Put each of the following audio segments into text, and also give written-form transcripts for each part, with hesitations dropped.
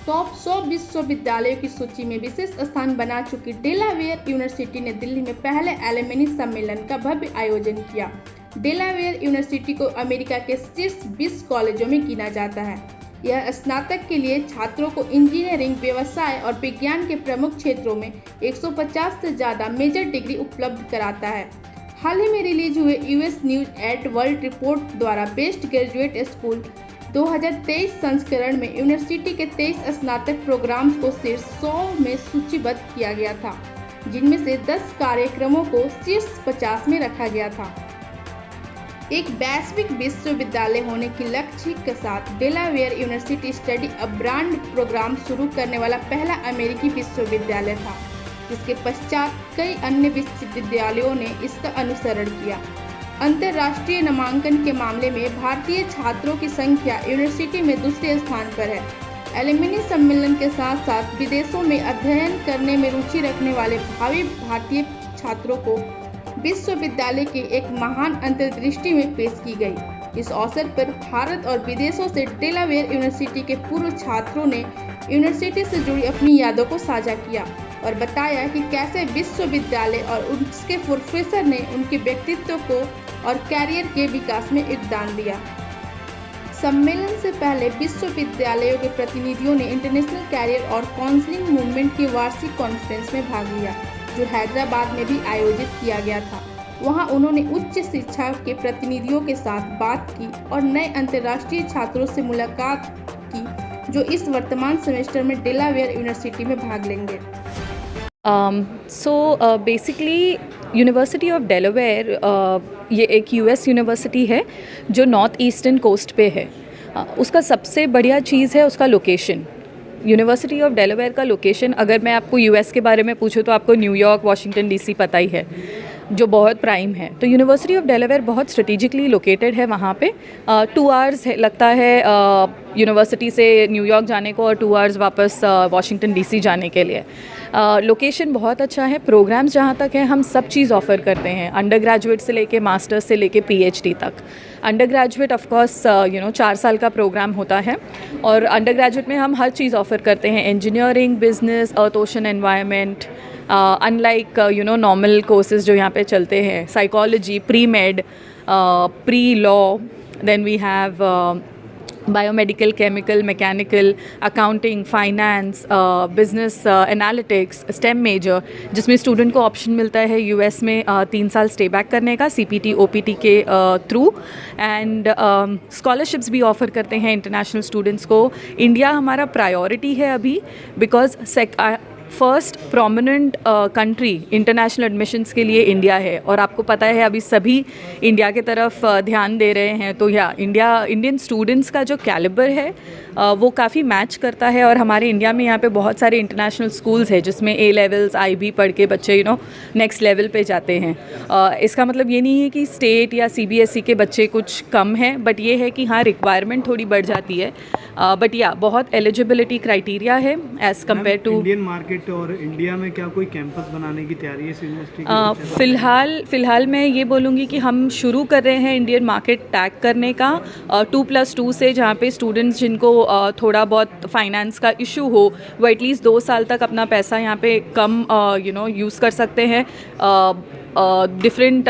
Top 100 विश्वविद्यालयों की सूची में विशेष स्थान बना चुकी डेलावेयर यूनिवर्सिटी ने दिल्ली में पहले एलुमनी सम्मेलन का भव्य आयोजन किया। डेलावेयर यूनिवर्सिटी को अमेरिका के शीर्ष 20 कॉलेजों में गिना जाता है। यह स्नातक के लिए छात्रों को इंजीनियरिंग, व्यवसाय और विज्ञान के प्रमुख क्षेत्रों में 150 से ज़्यादा मेजर डिग्री उपलब्ध कराता है। हाल ही में रिलीज हुए US news at world report द्वारा बेस्ट ग्रेजुएट स्कूल 2023 संस्करण में यूनिवर्सिटी के 23 स्नातक प्रोग्राम्स को शीर्ष 100 में सूचीबद्ध किया गया था, जिनमें से 10 कार्यक्रमों को शीर्ष 50 में रखा गया था। एक वैश्विक विश्वविद्यालय होने के लक्ष्य के साथ Delaware university study abroad programme शुरू करने वाला पहला अमेरिकी विश्वविद्यालय था, जिसके पश्चात कई अन्य विश्वविद्यालयों ने इसका अनुसरण किया। अंतर्राष्ट्रीय नामांकन के मामले में भारतीय छात्रों की संख्या यूनिवर्सिटी में दूसरे स्थान पर है। एलुमनी सम्मेलन के साथ साथ विदेशों में अध्ययन करने में रुचि रखने वाले भावी भारतीय छात्रों को विश्वविद्यालय की एक महान अंतर्दृष्टि में पेश की गई। इस अवसर पर भारत और विदेशों से डेलावेयर यूनिवर्सिटी के पूर्व छात्रों ने यूनिवर्सिटी से जुड़ी अपनी यादों को साझा किया और बताया कि कैसे विश्वविद्यालय और उसके प्रोफेसर ने उनके व्यक्तित्व को और कैरियर के विकास में योगदान दिया। सम्मेलन से पहले विश्वविद्यालयों के प्रतिनिधियों ने इंटरनेशनल कैरियर और काउंसलिंग मूवमेंट की वार्षिक कॉन्फ्रेंस में भाग लिया, जो हैदराबाद में भी आयोजित किया गया था। वहां उन्होंने उच्च शिक्षा के प्रतिनिधियों के साथ बात की और नए अंतर्राष्ट्रीय छात्रों से मुलाकात की, जो इस वर्तमान सेमेस्टर में डेलावेयर यूनिवर्सिटी में भाग लेंगे। बेसिकली यूनिवर्सिटी ऑफ डेलावेयर ये एक यूएस यूनिवर्सिटी है जो नॉर्थ ईस्टर्न कोस्ट पे है। उसका सबसे बढ़िया चीज़ है उसका लोकेशन। यूनिवर्सिटी ऑफ डेलावेयर का लोकेशन, अगर मैं आपको यूएस के बारे में पूछूं तो आपको न्यूयॉर्क, वाशिंगटन डीसी पता ही है, जो बहुत प्राइम है। तो यूनिवर्सिटी ऑफ डेलावेयर बहुत स्ट्रेटिजिकली लोकेटेड है वहाँ पे। 2 आवर्स लगता है यूनिवर्सिटी से न्यूयॉर्क जाने को और 2 आवर्स वापस वाशिंगटन डीसी जाने के लिए। लोकेशन बहुत अच्छा है। प्रोग्राम्स जहाँ तक है हम सब चीज़ ऑफ़र करते हैं, अंडर ग्रेजुएट से लेके मास्टर्स से लेके पीएचडी तक। अंडर ग्रेजुएट ऑफकोर्स 4 साल का प्रोग्राम होता है और अंडर ग्रेजुएट में हम हर चीज़ ऑफ़र करते हैं, engineering, business, earth ocean environment, unlike normal courses जो यहाँ पे चलते हैं, psychology, pre med, pre law, then we have biomedical, chemical, mechanical, accounting, finance, business analytics, stem major, जिसमें स्टूडेंट को ऑप्शन मिलता है यूएस में 3 साल स्टे बैक करने का सीपीटी ओपीटी के थ्रू, एंड स्कॉलरशिप्स भी ऑफ़र करते हैं इंटरनेशनल स्टूडेंट्स को। इंडिया हमारा प्रायोरिटी है अभी, because first prominent country international admissions के लिए इंडिया है और आपको पता है अभी सभी इंडिया की तरफ ध्यान दे रहे हैं। तो इंडियन स्टूडेंट्स का जो कैलिबर है वो काफ़ी मैच करता है और हमारे इंडिया में यहाँ पे बहुत सारे इंटरनेशनल स्कूल्स हैं जिसमें ए लेवल्स, IB पढ़ के बच्चे नेक्स्ट लेवल पे जाते हैं। इसका मतलब ये नहीं है कि स्टेट या CBSE के बच्चे कुछ कम हैं, बट ये है कि हाँ रिक्वायरमेंट थोड़ी बढ़ जाती है, बट बहुत एलिजिबिलिटी क्राइटेरिया है as compare to Indian market. और इंडिया में क्या कोई कैंपस बनाने की तैयारी है इस यूनिवर्सिटी की? फ़िलहाल मैं ये बोलूँगी कि हम शुरू कर रहे हैं इंडियन मार्केट टैग करने का 2+2 से, जहाँ पे स्टूडेंट्स जिनको थोड़ा बहुत फाइनेंस का इशू हो वो एटलीस्ट 2 साल तक अपना पैसा यहाँ पे कम यूज़ कर सकते हैं। डिफरेंट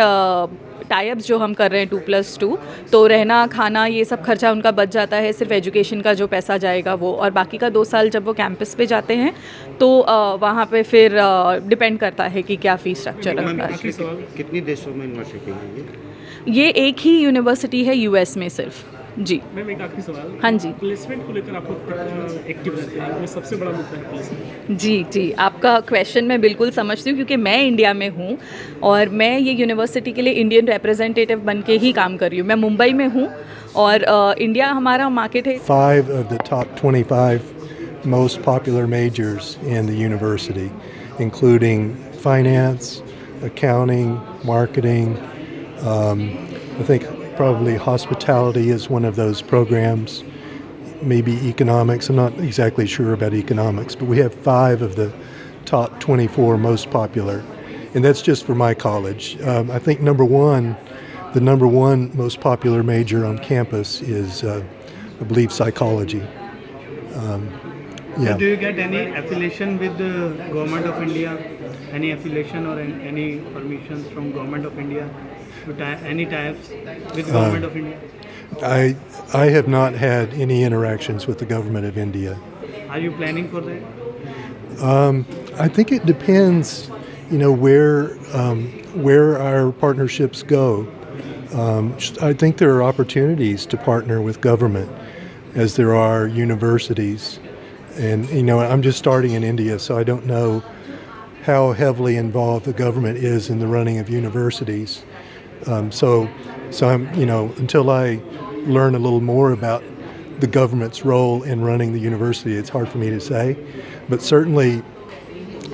टाइप्स जो हम कर रहे हैं 2+2, तो रहना खाना ये सब खर्चा उनका बच जाता है, सिर्फ एजुकेशन का जो पैसा जाएगा वो, और बाकी का 2 साल जब वो कैंपस पे जाते हैं तो वहाँ पे फिर डिपेंड करता है कि क्या फ़ीस स्ट्रक्चर रहता है। कितनी देशों में यूनिवर्सिटी है ये एक ही यूनिवर्सिटी है यूएस में सिर्फ। जी मैम, एक आखिरी सवाल। हाँ जी। प्लेसमेंट को लेकर आप लोग एक्टिव रहते हैं, सबसे बड़ा मुद्दा है प्लेसमेंट। जी, आपका क्वेश्चन मैं बिल्कुल समझती हूँ क्योंकि मैं इंडिया में हूँ और मैं ये यूनिवर्सिटी के लिए इंडियन रिप्रेजेंटेटिव बन के ही काम कर रही हूँ। मैं मुंबई में हूँ और इंडिया हमारा मार्केट है। 5 of the top 25 most popular majors in the university, including finance, accounting, marketing. I think probably hospitality is one of those programs, maybe economics. I'm not exactly sure about economics, but we have 5 of the top 24 most popular, and that's just for my college. I think the number one most popular major on campus is, I believe, psychology. Yeah. So do you get any affiliation with the government of India? Any affiliation or any permissions from government of India to any types with government of India? I have not had any interactions with the government of India. Are you planning for that? I think it depends, where our partnerships go. I think there are opportunities to partner with government, as there are universities. And I'm just starting in India, so I don't know how heavily involved the government is in the running of universities. So I'm, until I learn a little more about the government's role in running the university, it's hard for me to say. But certainly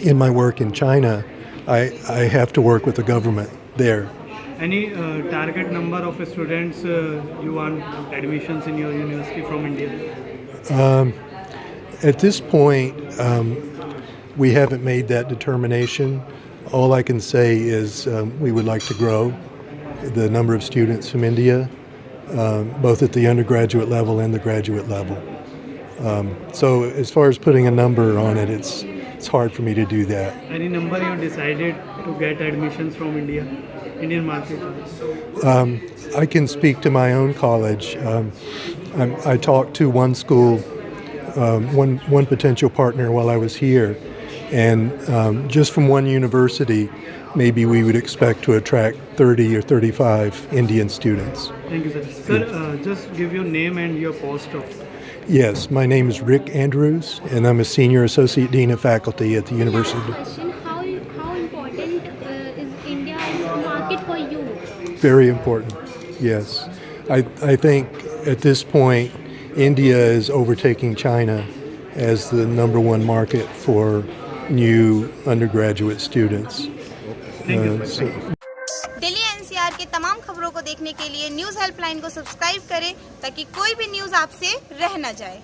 in my work in China, I have to work with the government there. Any target number of students you want admissions in your university from India? At this point, we haven't made that determination. All I can say is we would like to grow the number of students from India, both at the undergraduate level and the graduate level. So as far as putting a number on it, it's hard for me to do that. Any number you decided to get admissions from Indian market? I can speak to my own college. I talked to one school, one potential partner while I was here, and just from one university, maybe we would expect to attract 30 or 35 Indian students. Thank you, sir. Sir, just give your name and your post of. Yes, my name is Rick Andrews, and I'm a Senior Associate Dean of Faculty at the University. Question: How important is India as a market for you? Very important, yes. I think at this point, India is overtaking China as the number one market for new undergraduate students. Delhi NCR के तमाम खबरों को देखने के लिए news helpline को subscribe करें ताकि कोई भी न्यूज़ आपसे रह न जाए।